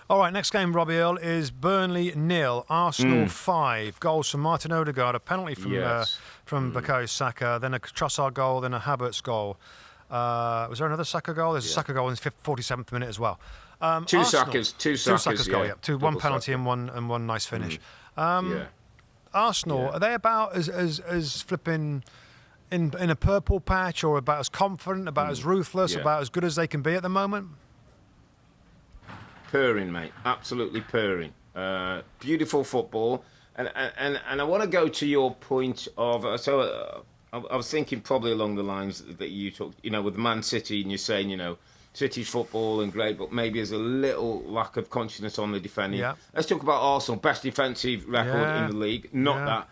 All right, next game, Robbie Earle, is Burnley 0, Arsenal 5. Goals from Martin Odegaard, a penalty from Bukayo Saka, then a Trossard goal, then a Havertz goal. Was there another Saka goal? There's a Saka goal in the 47th minute as well. Two Sakas goal, yeah. One penalty and one nice finish. Arsenal, are they about as flipping in a purple patch, or about as confident, about as ruthless, about as good as they can be at the moment? Purring, mate. Absolutely purring. Beautiful football. And I want to go to your point of... I was thinking probably along the lines that you talked, with Man City, and you're saying, City's football and great, but maybe there's a little lack of consciousness on the defending. Yeah. Let's talk about Arsenal. Best defensive record in the league. Not that.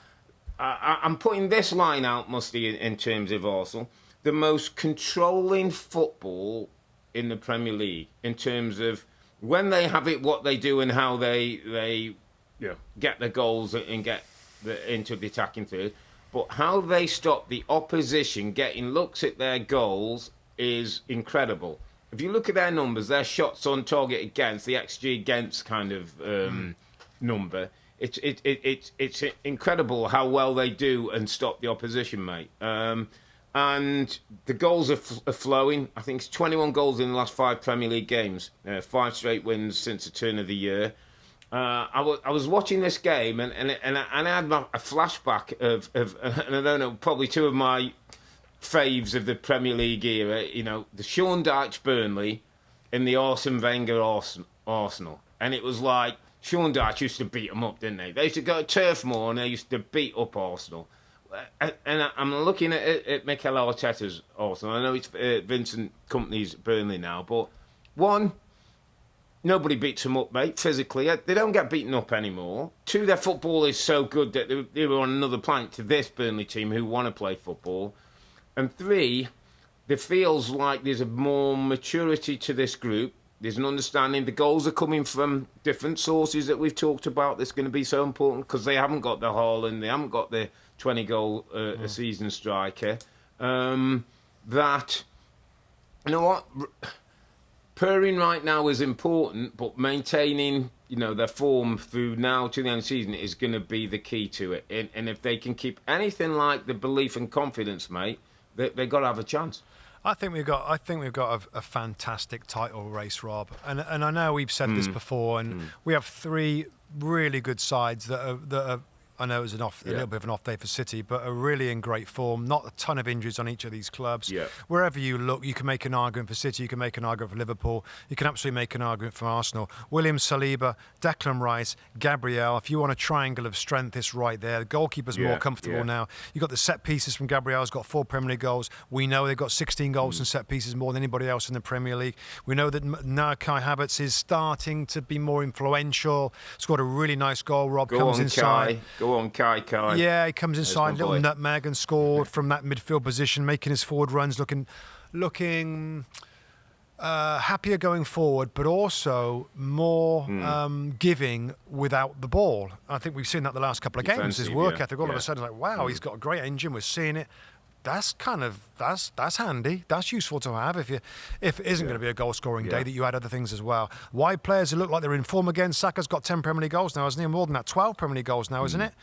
I'm putting this line out, Mustoe, in terms of Arsenal. The most controlling football in the Premier League in terms of when they have it, what they do, and how they get the goals and get into the attacking third. But how they stop the opposition getting looks at their goals is incredible. If you look at their numbers, their shots on target against, the XG against kind of number, it's incredible how well they do and stop the opposition, mate. And the goals are flowing. I think it's 21 goals in the last 5 Premier League games, 5 straight wins since the turn of the year. I was watching this game and I had a flashback of and I don't know, probably 2 of my faves of the Premier League era, the Sean Dyche Burnley and the Arsene Wenger Arsenal. And it was like, Sean Dyche used to beat them up, didn't they? They used to go to Turf Moor and they used to beat up Arsenal. And I'm looking at Mikel Arteta's Arsenal. I know it's Vincent Kompany's Burnley now, but one, nobody beats them up, mate, physically. They don't get beaten up anymore. 2, their football is so good that they were on another planet to this Burnley team who want to play football. And 3, there feels like there's a more maturity to this group. There's an understanding. The goals are coming from different sources that we've talked about that's going to be so important because they haven't got the Haaland, they haven't got the 20-goal a season striker. That, you know what, purring right now is important, but maintaining, their form through now to the end of the season is going to be the key to it. And if they can keep anything like the belief and confidence, mate, they've got to have a chance. I think we've got a fantastic title race, Rob. And I know we've said this before, and we have 3 really good sides that are I know it was a little bit of an off day for City, but are really in great form. Not a ton of injuries on each of these clubs. Yeah. Wherever you look, you can make an argument for City, you can make an argument for Liverpool, you can absolutely make an argument for Arsenal. William Saliba, Declan Rice, Gabriel. If you want a triangle of strength, it's right there. The goalkeeper's more comfortable now. You've got the set pieces from Gabriel's got 4 Premier League goals. We know they've got 16 goals in set pieces, more than anybody else in the Premier League. We know that Kai Havertz is starting to be more influential. Scored a really nice goal. Rob comes inside. Go on, Kai. Yeah, he comes inside, little nutmeg, and scored from that midfield position, making his forward runs looking happier going forward, but also more giving without the ball. I think we've seen that the last couple of games. His work ethic, all of a sudden, like, wow, he's got a great engine. We're seeing it. That's handy. That's useful to have if it isn't going to be a goal scoring day, that you add other things as well. Wide players who look like they're in form again. Saka's got 10 Premier League goals now, hasn't he? More than that, 12 Premier League goals now, isn't it?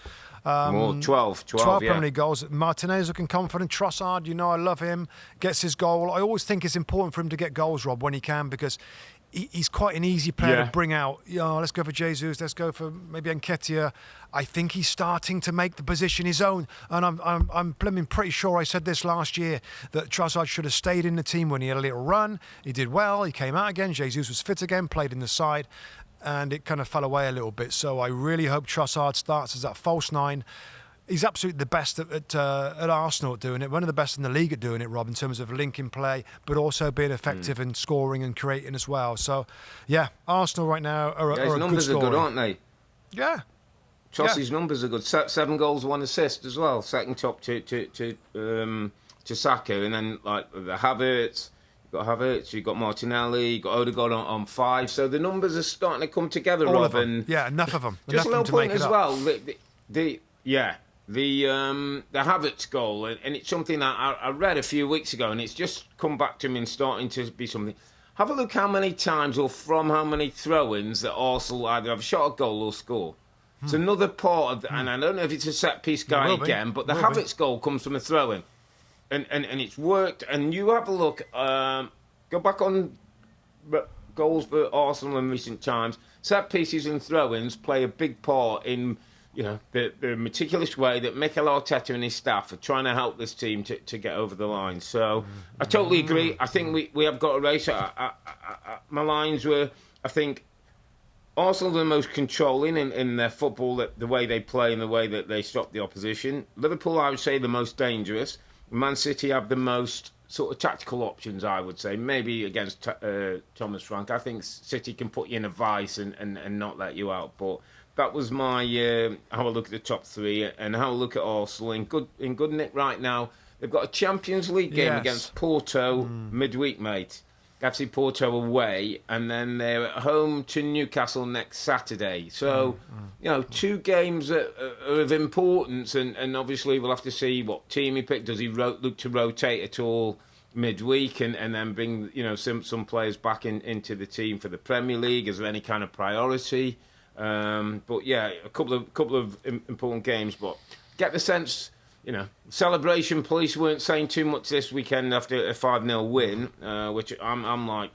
More 12 Premier League goals. Martinez looking confident. Trossard, I love him. Gets his goal. I always think it's important for him to get goals, Rob, when he can, because he's quite an easy player to bring out. Let's go for Jesus. Let's go for maybe Nketiah. I think he's starting to make the position his own. And I'm pretty sure I said this last year, that Trossard should have stayed in the team when he had a little run. He did well. He came out again. Jesus was fit again, played in the side. And it kind of fell away a little bit. So I really hope Trossard starts as that false 9. He's absolutely the best at Arsenal at doing it. One of the best in the league at doing it, Rob, in terms of linking play, but also being effective in scoring and creating as well. So, Arsenal right now are a good story. His numbers are good, aren't they? Yeah. Trossard's numbers are good. 7 goals, 1 assist as well. Second top to Saka, and then like the Havertz. You've got Martinelli, you've got Odegaard on 5. So the numbers are starting to come together, Rob. Enough of them. Just a little point as well. The Havertz goal, and it's something that I read a few weeks ago, and it's just come back to me and starting to be something. have a look how many times or from how many throw-ins that Arsenal either have a shot, a goal, or score. It's another part of, and I don't know if it's a set-piece guy again, but the Havertz goal comes from a throw-in. And it's worked. And you have a look, go back on goals for Arsenal in recent times. Set pieces and throw-ins play a big part in, the meticulous way that Mikel Arteta and his staff are trying to help this team to get over the line. So I totally agree. I think we have got a race. My lines were, I think, Arsenal are the most controlling in their football, the way they play and the way that they stop the opposition. Liverpool, I would say, the most dangerous. Man City have the most sort of tactical options, I would say. Maybe against Thomas Frank. I think City can put you in a vice and not let you out. But that was my how I look at the top three and how I look at Arsenal. In good nick right now. They've got a Champions League game against Porto midweek, mate. FC Porto away, and then they're at home to Newcastle next Saturday. So, 2 games that are of importance, and obviously we'll have to see what team he picked. Does he look to rotate at all midweek and then bring some players back into the team for the Premier League? Is there any kind of priority? But yeah, a couple of important games, but get the sense. Celebration police weren't saying too much this weekend after a 5-0 win, which I'm like,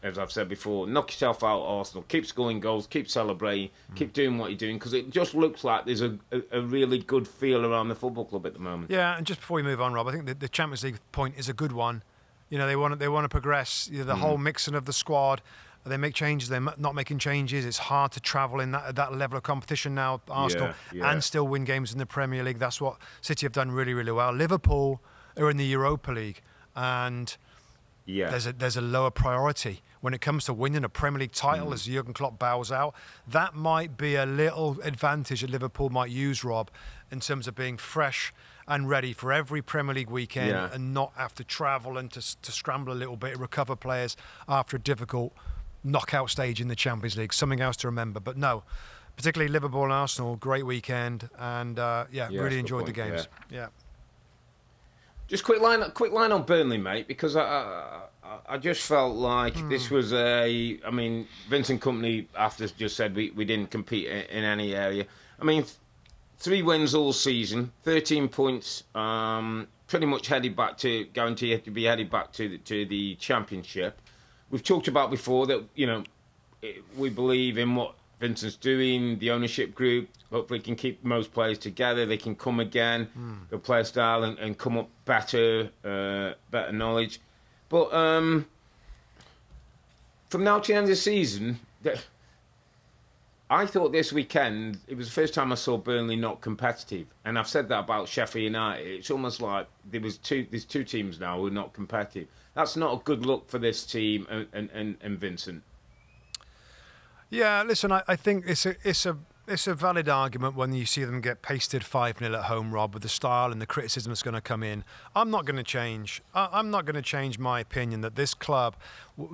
as I've said before, knock yourself out, Arsenal. Keep scoring goals, keep celebrating, keep doing what you're doing, because it just looks like there's a really good feel around the football club at the moment. Yeah, and just before we move on, Rob, I think the Champions League point is a good one. They want to progress. The whole mixing of the squad. They make changes. They're not making changes. It's hard to travel in that level of competition now, Arsenal, and still win games in the Premier League. That's what City have done really, really well. Liverpool are in the Europa League, and there's a lower priority when it comes to winning a Premier League title as Jurgen Klopp bows out. That might be a little advantage that Liverpool might use, Rob, in terms of being fresh and ready for every Premier League weekend and not have to travel and to scramble a little bit, recover players after a difficult knockout stage in the Champions League. Something else to remember. But no, particularly Liverpool and Arsenal, great weekend, and really enjoyed the games. Yeah. Just quick line on Burnley, mate, because I just felt like this was Vincent Kompany after just said we didn't compete in any area. 3 wins all season, 13 points, pretty much guaranteed to be headed back to the Championship. We've talked about before that, we believe in what Vincent's doing, the ownership group. Hopefully can keep most players together. They can come again, they'll play a style and come up better knowledge. But from now to the end of the season, I thought this weekend, it was the first time I saw Burnley not competitive. And I've said that about Sheffield United. It's almost like there's 2 teams now who are not competitive. That's not a good look for this team and Vincent. Yeah, listen, I think it's a valid argument when you see them get pasted 5-0 at home, Rob, with the style and the criticism that's going to come in. I'm not going to change. I'm not going to change my opinion that this club,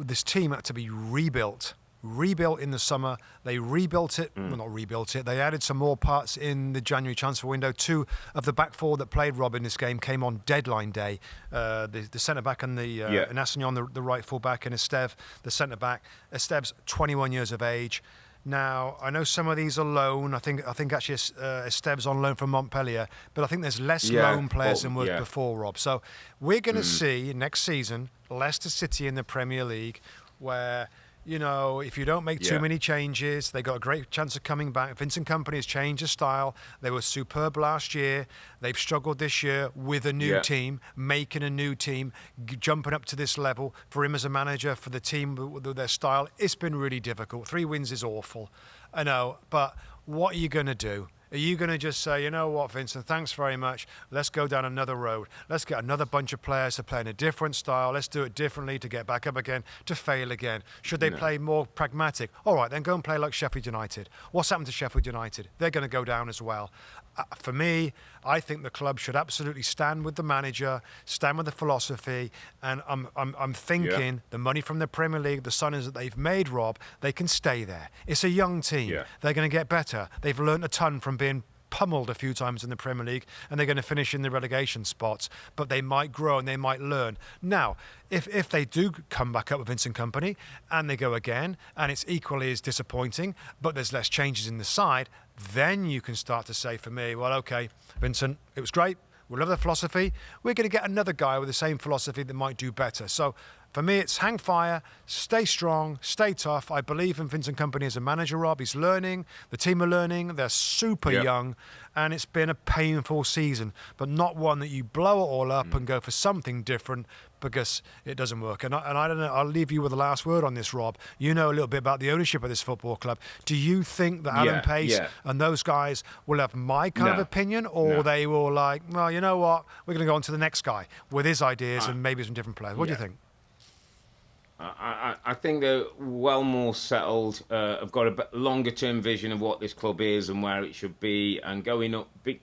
this team had to be rebuilt in the summer. They rebuilt it. Well, not rebuilt it. They added some more parts in the January transfer window. 2 of the back 4 that played, Rob, in this game came on deadline day. The centre-back and and Assignon, the right full-back, and Esteve, the centre-back. Esteve's 21 years of age. Now, I know some of these are loan. I think actually Esteve's on loan from Montpellier, but I think there's less loan players than was before, Rob. So we're going to see next season Leicester City in the Premier League where... if you don't make too many changes, they got a great chance of coming back. Vincent Kompany has changed his style. They were superb last year. They've struggled this year with a new team, making a new team, jumping up to this level. For him as a manager, for the team with their style, it's been really difficult. 3 wins is awful. I know, but what are you going to do? Are you going to just say, you know what, Vincent, thanks very much. Let's go down another road. Let's get another bunch of players to play in a different style. Let's do it differently to get back up again, to fail again. Should they play more pragmatic? All right, then go and play like Sheffield United. What's happened to Sheffield United? They're going to go down as well. For me, I think the club should absolutely stand with the manager, stand with the philosophy, and I'm thinking the money from the Premier League, the signings that they've made, Rob, they can stay there. It's a young team. They're going to get better. They've learned a ton from being pummeled a few times in the Premier League, and they're going to finish in the relegation spots, but they might grow and they might learn. Now, if they do come back up with Vincent Kompany and they go again, and it's equally as disappointing, but there's less changes in the side, then you can start to say for me, well, okay, Vincent, it was great. We love the philosophy. We're going to get another guy with the same philosophy that might do better. So for me, it's hang fire, stay strong, stay tough. I believe in Vincent Kompany as a manager, Rob. He's learning. The team are learning. They're super young. And it's been a painful season, but not one that you blow it all up and go for something different because it doesn't work. And I don't know, I'll leave you with the last word on this, Rob. You know a little bit about the ownership of this football club. Do you think that Alan Pace and those guys will have my kind of opinion, or they will like, well, you know what, we're going to go on to the next guy with his ideas and maybe some different players? What do you think? I think they're well more settled. Have got a longer-term vision of what this club is and where it should be. And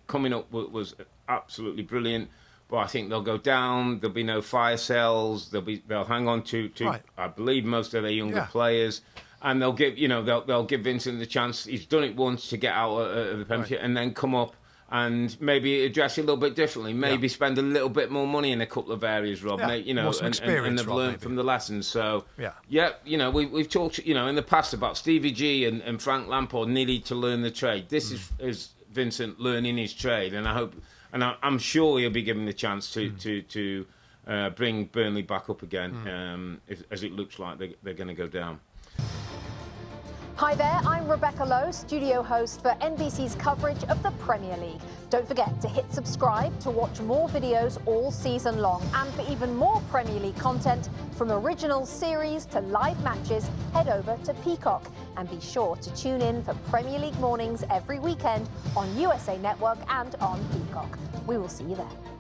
coming up was absolutely brilliant. But I think they'll go down. There'll be no fire sales. They'll hang on to I believe, most of their younger players, and they'll give Vincent the chance. He's done it once to get out of the Premiership and then come up and maybe address it a little bit differently. Maybe spend a little bit more money in a couple of areas, Rob. More some experience, and they've learned maybe from the lessons. So we've talked in the past about Stevie G and Frank Lampard needed to learn the trade. This is Vincent learning his trade, and I'm sure he'll be given the chance to bring Burnley back up again, as it looks like they're going to go down. Hi there, I'm Rebecca Lowe, studio host for NBC's coverage of the Premier League. Don't forget to hit subscribe to watch more videos all season long. And for even more Premier League content, from original series to live matches, head over to Peacock. And be sure to tune in for Premier League mornings every weekend on USA Network and on Peacock. We will see you there.